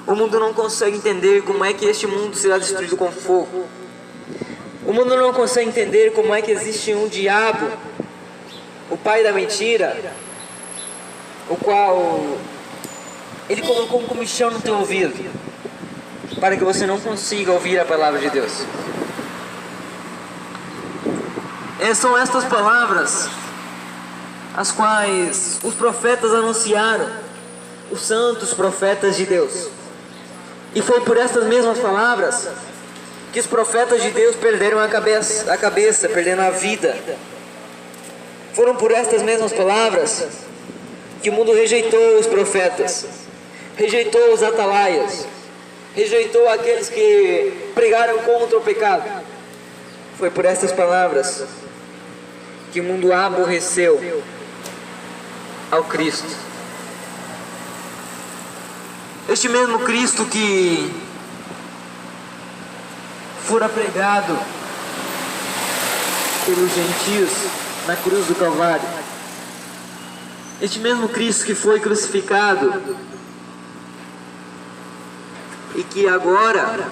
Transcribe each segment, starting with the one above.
O mundo não consegue entender como é que este mundo será destruído com fogo. O mundo não consegue entender como é que existe um diabo, o pai da mentira, o qual ele colocou um comichão no teu ouvido, para que você não consiga ouvir a palavra de Deus. E são estas palavras as quais os profetas anunciaram, os santos profetas de Deus. E foi por estas mesmas palavras que os profetas de Deus perderam a cabeça, perderam a vida. Foram por estas mesmas palavras que o mundo rejeitou os profetas, rejeitou os atalaias, rejeitou aqueles que pregaram contra o pecado. Foi por estas palavras que o mundo aborreceu ao Cristo. Este mesmo Cristo que fora pregado pelos gentios na cruz do Calvário. Este mesmo Cristo que foi crucificado e que agora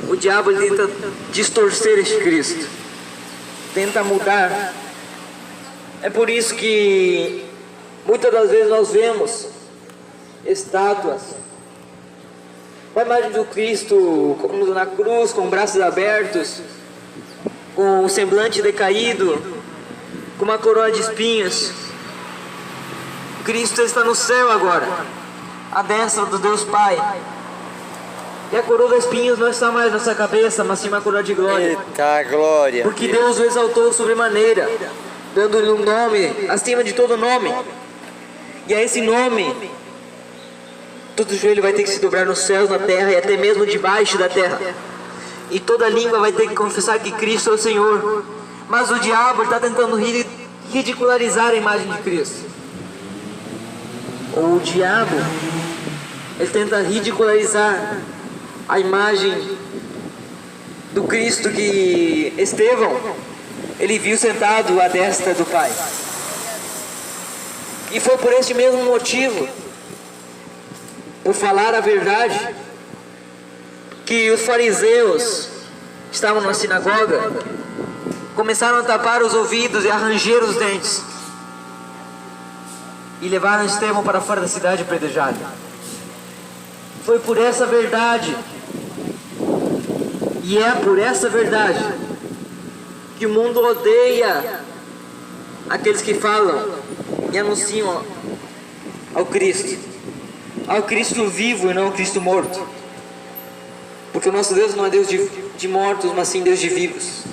o diabo tenta distorcer este Cristo, tenta mudar. É por isso que muitas das vezes nós vemos estátuas, a imagem do Cristo na cruz, com braços abertos, com o semblante decaído, com uma coroa de espinhos. Cristo está no céu agora, à destra do Deus Pai. E a coroa de espinhos não está mais na sua cabeça, mas sim uma coroa de glória. Eita glória! Porque Deus o exaltou sobremaneira, dando-lhe um nome acima de todo nome. E a esse nome todo joelho vai ter que se dobrar nos céus, na terra e até mesmo debaixo da terra. E toda língua vai ter que confessar que Cristo é o Senhor. Mas o diabo está tentando ridicularizar a imagem de Cristo. O diabo, ele tenta ridicularizar a imagem do Cristo que Estevão, ele viu sentado à destra do Pai. E foi por este mesmo motivo, por falar a verdade, que os fariseus estavam na sinagoga, começaram a tapar os ouvidos e a ranger os dentes, e levaram Estevão para fora da cidade apedrejado. Foi por essa verdade, e é por essa verdade, que o mundo odeia aqueles que falam e anunciam ao Cristo vivo e não ao Cristo morto. Porque o nosso Deus não é Deus de mortos, mas sim Deus de vivos.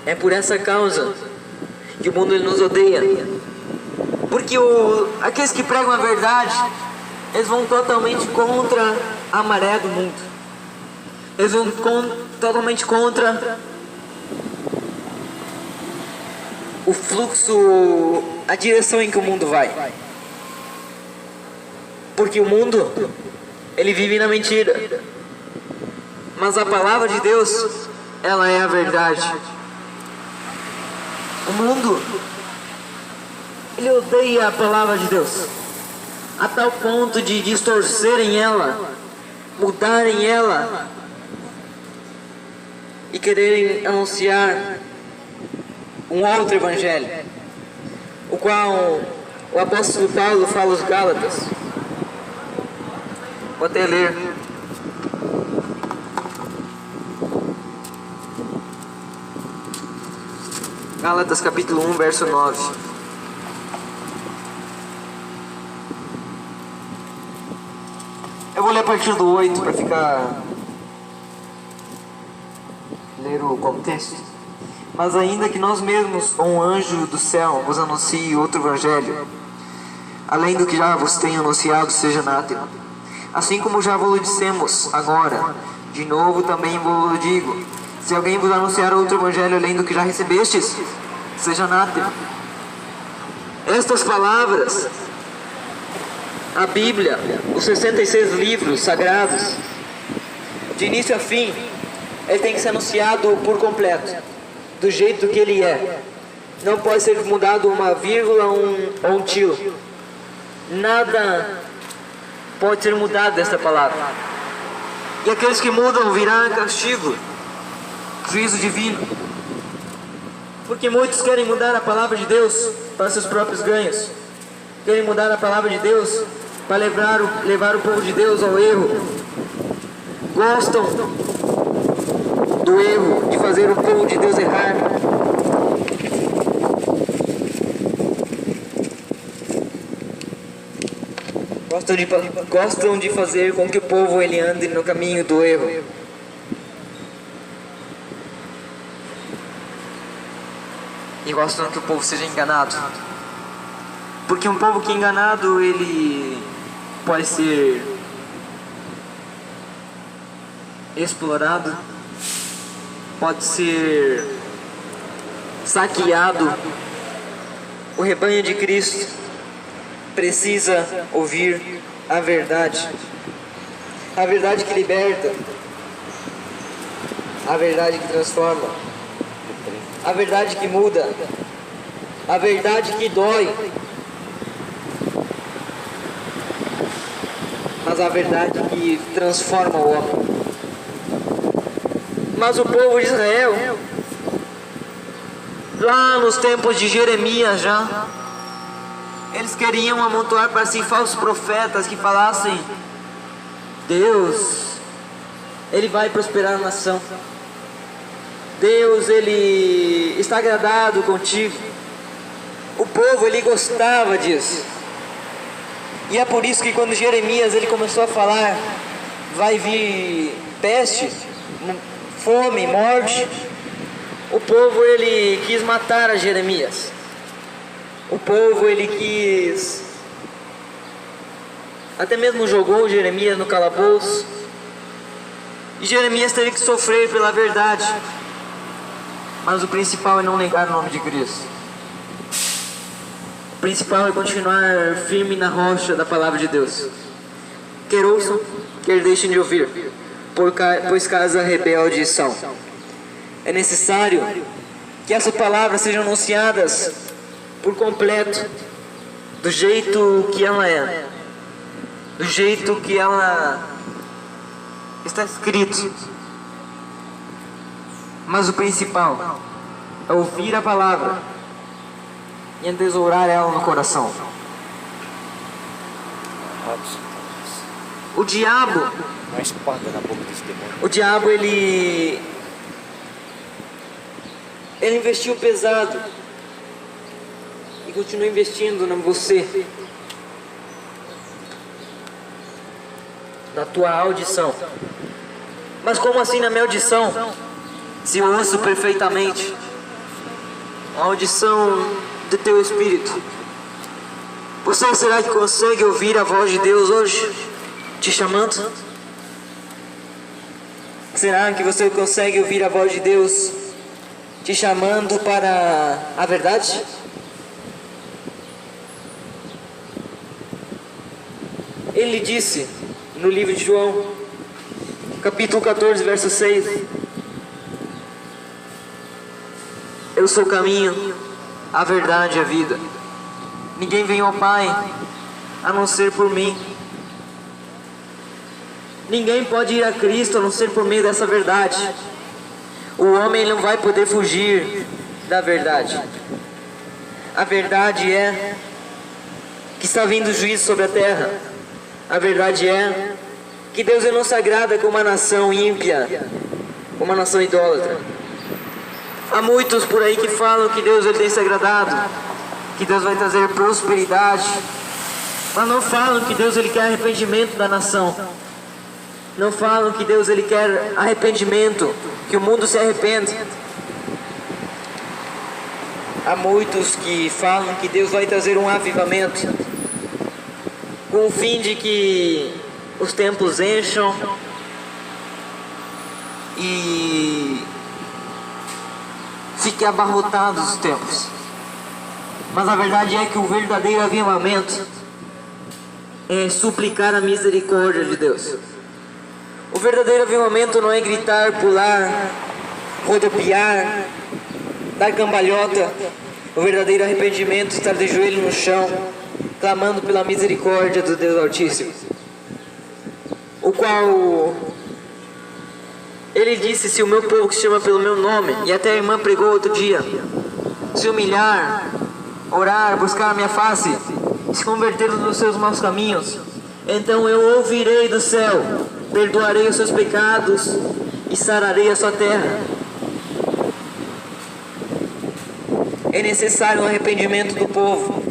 É por essa causa que o mundo nos odeia. Porque aqueles que pregam a verdade, eles vão totalmente contra a maré do mundo. Eles vão totalmente contra o fluxo, a direção em que o mundo vai. Porque o mundo, ele vive na mentira. Mas a palavra de Deus, ela é a verdade. O mundo, ele odeia a palavra de Deus, a tal ponto de distorcerem ela, mudarem ela e quererem anunciar um outro evangelho, o qual o apóstolo Paulo fala aos Gálatas. Vou até ler. Gálatas capítulo 1, verso 9. Eu vou ler a partir do 8 para ler o contexto. Mas ainda que nós mesmos, ou um anjo do céu, vos anuncie outro evangelho, além do que já vos tenho anunciado, seja anátema. Assim como já vos dissemos agora, de novo também vos digo: se alguém vos anunciar outro evangelho além do que já recebestes, seja anátema. Estas palavras, a Bíblia, os 66 livros sagrados, de início a fim, ele tem que ser anunciado por completo, do jeito que ele é. Não pode ser mudado uma vírgula ou um tio. Nada pode ser mudado desta palavra. E aqueles que mudam virá castigo, juízo divino. Porque muitos querem mudar a palavra de Deus para seus próprios ganhos. Querem mudar a palavra de Deus para levar o povo de Deus ao erro. Gostam do erro, de fazer o povo de Deus errar. Gostam de fazer com que o povo ele ande no caminho do erro. E gostam que o povo seja enganado. Porque um povo que é enganado, ele pode ser explorado, pode ser saqueado. O rebanho de Cristo precisa ouvir a verdade que liberta, a verdade que transforma, a verdade que muda, a verdade que dói, mas a verdade que transforma o homem. Mas o povo de Israel, lá nos tempos de Jeremias já, eles queriam amontoar para si falsos profetas que falassem: Deus, Ele vai prosperar a nação. Deus, Ele está agradado contigo. O povo, ele gostava disso. E é por isso que quando Jeremias ele começou a falar: vai vir peste, fome, morte, o povo ele quis matar a Jeremias. O povo ele quis, até mesmo jogou Jeremias no calabouço. E Jeremias teve que sofrer pela verdade. Mas o principal é não negar o nome de Cristo. O principal é continuar firme na rocha da palavra de Deus. Quer ouçam, quer deixem de ouvir, pois casa rebeldes são. É necessário que essas palavras sejam anunciadas por completo, do jeito que ela é, do jeito que ela está escrito. Mas o principal é ouvir a palavra e entesourar ela no coração. O diabo, uma espada na boca desse demônio. O diabo ele investiu pesado e continua investindo em você, na tua audição. Mas como assim na minha audição? Se eu ouço perfeitamente a audição do teu espírito, você será que consegue ouvir a voz de Deus hoje te chamando? Será que você consegue ouvir a voz de Deus te chamando para a verdade? Ele disse no livro de João, capítulo 14, verso 6: eu sou o caminho, a verdade e a vida. Ninguém vem ao Pai a não ser por mim. Ninguém pode ir a Cristo a não ser por meio dessa verdade. O homem não vai poder fugir da verdade. A verdade é que está vindo juízo sobre a terra. A verdade é que Deus não se agrada com uma nação ímpia, com uma nação idólatra. Há muitos por aí que falam que Deus ele tem se agradado, que Deus vai trazer prosperidade, mas não falam que Deus ele quer arrependimento da nação. Não falam que Deus ele quer arrependimento, que o mundo se arrependa. Há muitos que falam que Deus vai trazer um avivamento, com o fim de que os templos encham e fiquem abarrotados os templos. Mas a verdade é que o verdadeiro avivamento é suplicar a misericórdia de Deus. O verdadeiro avivamento não é gritar, pular, rodopiar, dar cambalhota. O verdadeiro arrependimento é estar de joelho no chão, clamando pela misericórdia do Deus Altíssimo. o qual ele disse: se o meu povo que se chama pelo meu nome, e até a irmã pregou outro dia, se humilhar, orar, buscar a minha face, se converter nos seus maus caminhos, então eu ouvirei do céu, perdoarei os seus pecados e sararei a sua terra. É necessário um arrependimento do povo.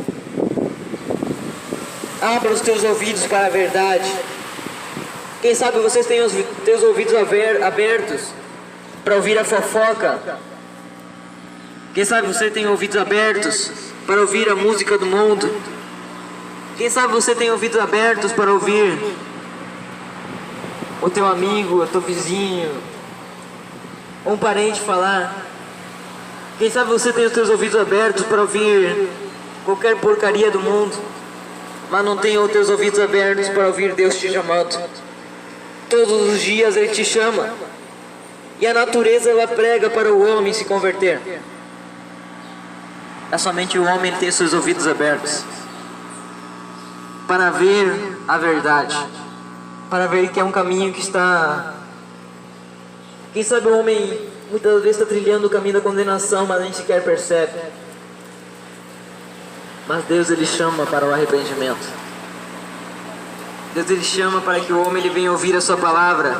Abra os teus ouvidos para a verdade. Quem sabe vocês têm os teus ouvidos abertos para ouvir a fofoca. Quem sabe você tem ouvidos abertos para ouvir a música do mundo. Quem sabe você tem ouvidos abertos para ouvir o teu amigo, o teu vizinho, um parente falar. Quem sabe você tem os teus ouvidos abertos para ouvir qualquer porcaria do mundo, mas não tem os teus ouvidos abertos para ouvir Deus te chamando. Todos os dias Ele te chama, e a natureza ela prega para o homem se converter. É somente o homem que tem seus ouvidos abertos para ver a verdade, para ver que é um caminho que está... Quem sabe o homem muitas vezes está trilhando o caminho da condenação, mas nem sequer percebe. Mas Deus Ele chama para o arrependimento. Deus Ele chama para que o homem ele venha ouvir a sua palavra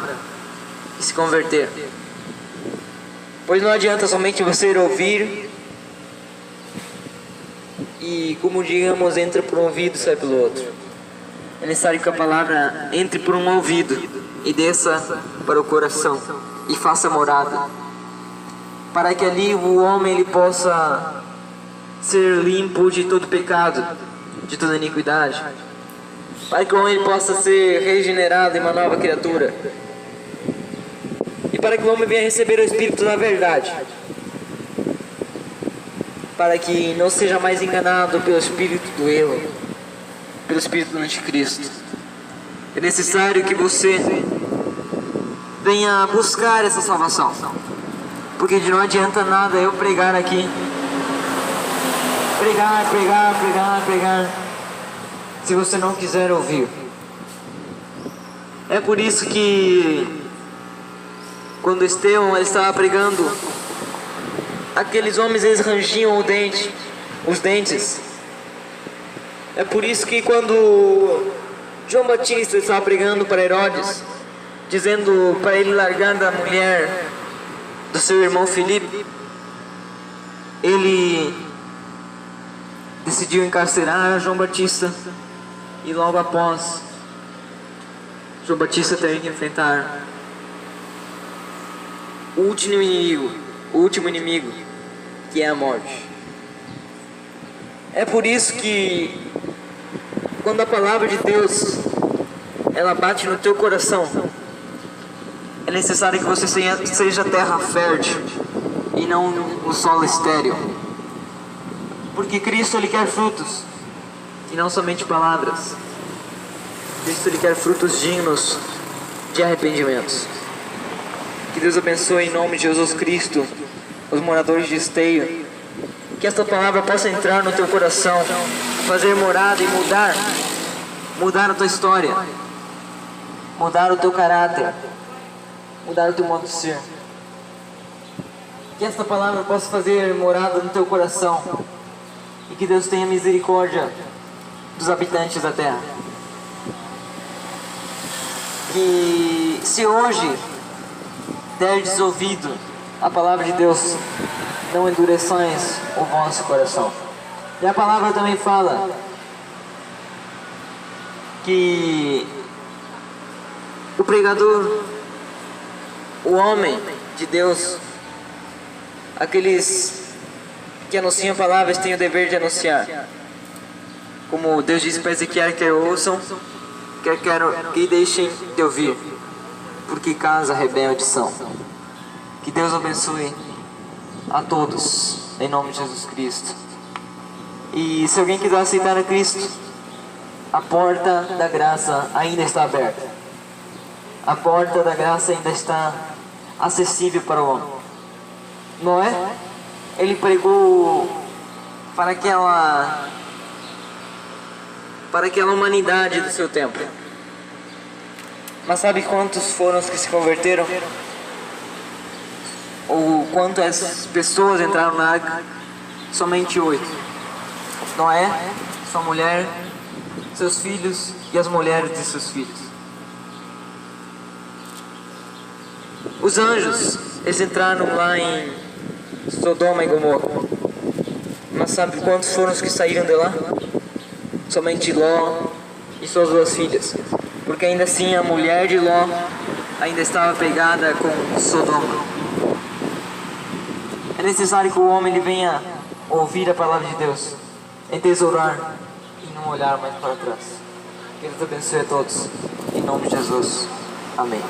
e se converter. Pois não adianta somente você ouvir e, como digamos, entra por um ouvido e sai pelo outro. É necessário que a palavra entre por um ouvido e desça para o coração e faça morada, para que ali o homem ele possa ser limpo de todo pecado, de toda iniquidade, para que o homem possa ser regenerado em uma nova criatura, e para que o homem venha receber o Espírito da verdade, para que não seja mais enganado pelo espírito do erro, pelo espírito do anticristo. É necessário que você venha buscar essa salvação, porque não adianta nada eu pregar aqui, pregar, se você não quiser ouvir. É por isso que quando Estevão ele estava pregando, aqueles homens eles rangiam os dentes. É por isso que quando João Batista estava pregando para Herodes, dizendo para ele largar da mulher do seu irmão Filipe, ele decidiu encarcerar João Batista, e logo após João Batista teve que enfrentar o último inimigo, que é a morte. É por isso que quando a palavra de Deus ela bate no teu coração, é necessário que você seja terra fértil e não um solo estéril, porque Cristo ele quer frutos e não somente palavras. Cristo ele quer frutos dignos de arrependimentos. Que Deus abençoe em nome de Jesus Cristo os moradores de Esteio, que esta palavra possa entrar no teu coração, fazer morada e mudar a tua história, mudar o teu caráter, mudar o teu modo de ser. Que esta palavra possa fazer morada no teu coração, e que Deus tenha misericórdia dos habitantes da terra. Que se hoje derdes ouvido a palavra de Deus, não endureçais o vosso coração. E a palavra também fala que o pregador, o homem de Deus, aqueles que anunciam palavras têm o dever de anunciar. Como Deus disse para Ezequiel, quer ouçam, quer que deixem de ouvir, porque casa rebelde são. Que Deus abençoe a todos, em nome de Jesus Cristo. E se alguém quiser aceitar a Cristo, a porta da graça ainda está aberta. A porta da graça ainda está acessível para o homem. Noé, ele pregou para aquela humanidade do seu tempo. Mas sabe quantos foram os que se converteram? Ou quantas pessoas entraram na arca? Somente 8. Noé, sua mulher, seus filhos e as mulheres de seus filhos. Os anjos, eles entraram lá em Sodoma e Gomorra. Mas sabe quantos foram os que saíram de lá? Somente Ló e suas 2 filhas. Porque ainda assim a mulher de Ló ainda estava pegada com Sodoma. É necessário que o homem ele venha ouvir a palavra de Deus, entesourar e não olhar mais para trás. Que Deus abençoe a todos. Em nome de Jesus. Amém.